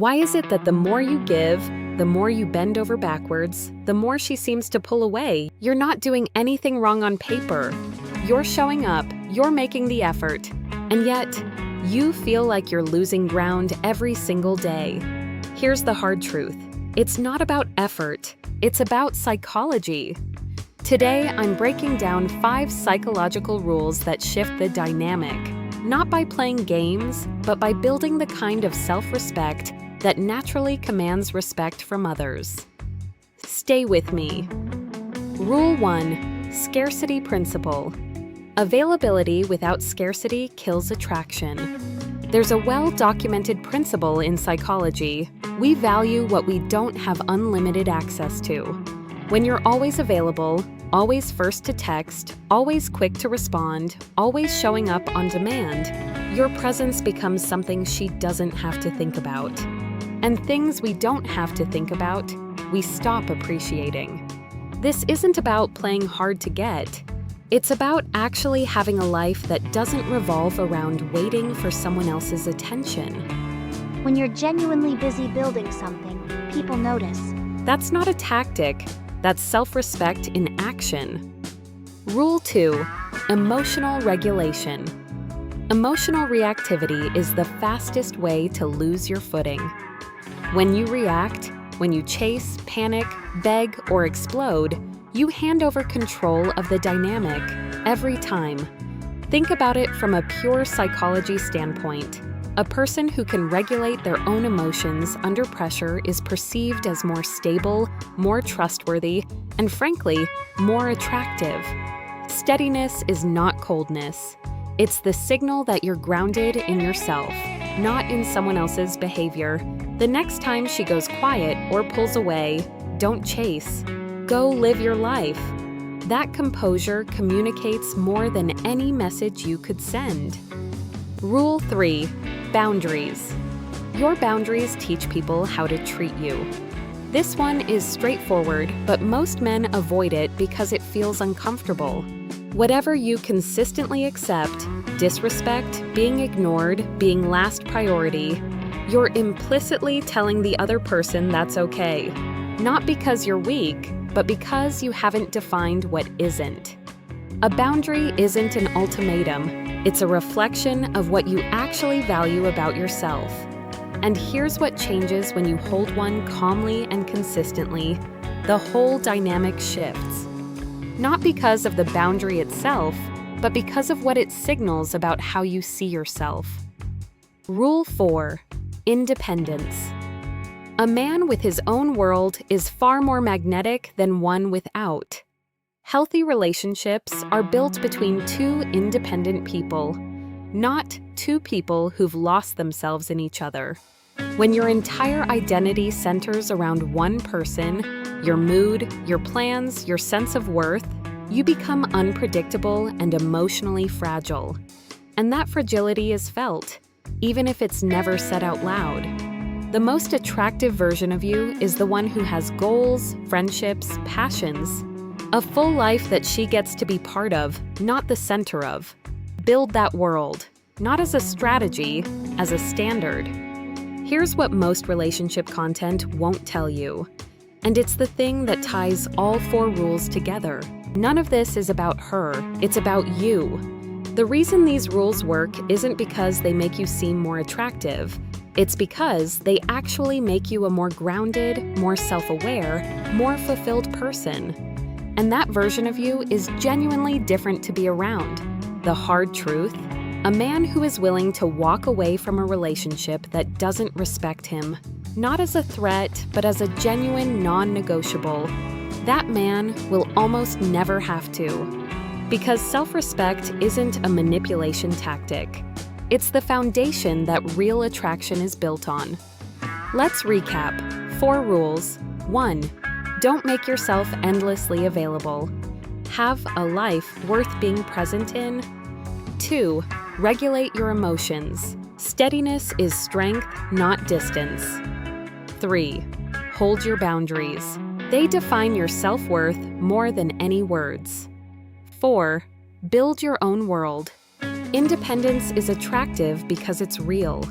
Why is it that the more you give, the more you bend over backwards, the more she seems to pull away? You're not doing anything wrong on paper. You're showing up, you're making the effort, and yet you feel like you're losing ground every single day. Here's the hard truth. It's not about effort, it's about psychology. Today, I'm breaking down 5 psychological rules that shift the dynamic, not by playing games, but by building the kind of self-respect that naturally commands respect from others. Stay with me. Rule 1, Scarcity Principle. Availability without scarcity kills attraction. There's a well-documented principle in psychology. We value what we don't have unlimited access to. When you're always available, always first to text, always quick to respond, always showing up on demand, your presence becomes something she doesn't have to think about. And things we don't have to think about, we stop appreciating. This isn't about playing hard to get. It's about actually having a life that doesn't revolve around waiting for someone else's attention. When you're genuinely busy building something, people notice. That's not a tactic, that's self-respect in action. Rule 2, Emotional Regulation. Emotional reactivity is the fastest way to lose your footing. When you react, when you chase, panic, beg, or explode, you hand over control of the dynamic every time. Think about it from a pure psychology standpoint. A person who can regulate their own emotions under pressure is perceived as more stable, more trustworthy, and frankly, more attractive. Steadiness is not coldness. It's the signal that you're grounded in yourself, not in someone else's behavior. The next time she goes quiet or pulls away, don't chase. Go live your life. That composure communicates more than any message you could send. Rule 3, Boundaries. Your boundaries teach people how to treat you. This one is straightforward, but most men avoid it because it feels uncomfortable. Whatever you consistently accept, disrespect, being ignored, being last priority, you're implicitly telling the other person that's okay. Not because you're weak, but because you haven't defined what isn't. A boundary isn't an ultimatum, it's a reflection of what you actually value about yourself. And here's what changes when you hold one calmly and consistently. The whole dynamic shifts. Not because of the boundary itself, but because of what it signals about how you see yourself. Rule 4, Independence. A man with his own world is far more magnetic than one without. Healthy relationships are built between 2 independent people, not 2 people who've lost themselves in each other. When your entire identity centers around one person, your mood, your plans, your sense of worth, you become unpredictable and emotionally fragile. And that fragility is felt, even if it's never said out loud. The most attractive version of you is the one who has goals, friendships, passions, a full life that she gets to be part of, not the center of. Build that world, not as a strategy, as a standard. Here's what most relationship content won't tell you. And it's the thing that ties all 4 rules together. None of this is about her, it's about you. The reason these rules work isn't because they make you seem more attractive. It's because they actually make you a more grounded, more self-aware, more fulfilled person. And that version of you is genuinely different to be around. The hard truth? A man who is willing to walk away from a relationship that doesn't respect him, not as a threat, but as a genuine non-negotiable, that man will almost never have to. Because self-respect isn't a manipulation tactic. It's the foundation that real attraction is built on. Let's recap. 4 rules. 1. Don't make yourself endlessly available. Have a life worth being present in. 2. Regulate your emotions. Steadiness is strength, not distance. 3. Hold your boundaries. They define your self-worth more than any words. 4. Build your own world. Independence is attractive because it's real.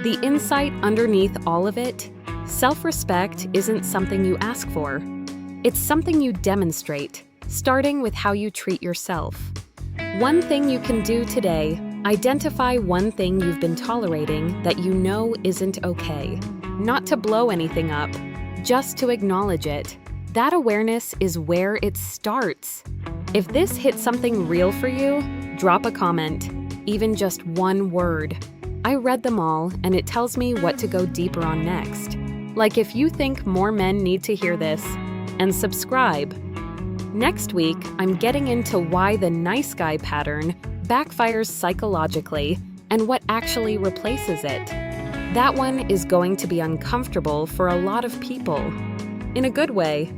The insight underneath all of it: self-respect isn't something you ask for. It's something you demonstrate, starting with how you treat yourself. One thing you can do today: identify one thing you've been tolerating that you know isn't okay. Not to blow anything up, just to acknowledge it. That awareness is where it starts. If this hit something real for you, drop a comment, even just one word. I read them all, and it tells me what to go deeper on next. Like if you think more men need to hear this, and subscribe. Next week, I'm getting into why the nice guy pattern backfires psychologically and what actually replaces it. That one is going to be uncomfortable for a lot of people. In a good way.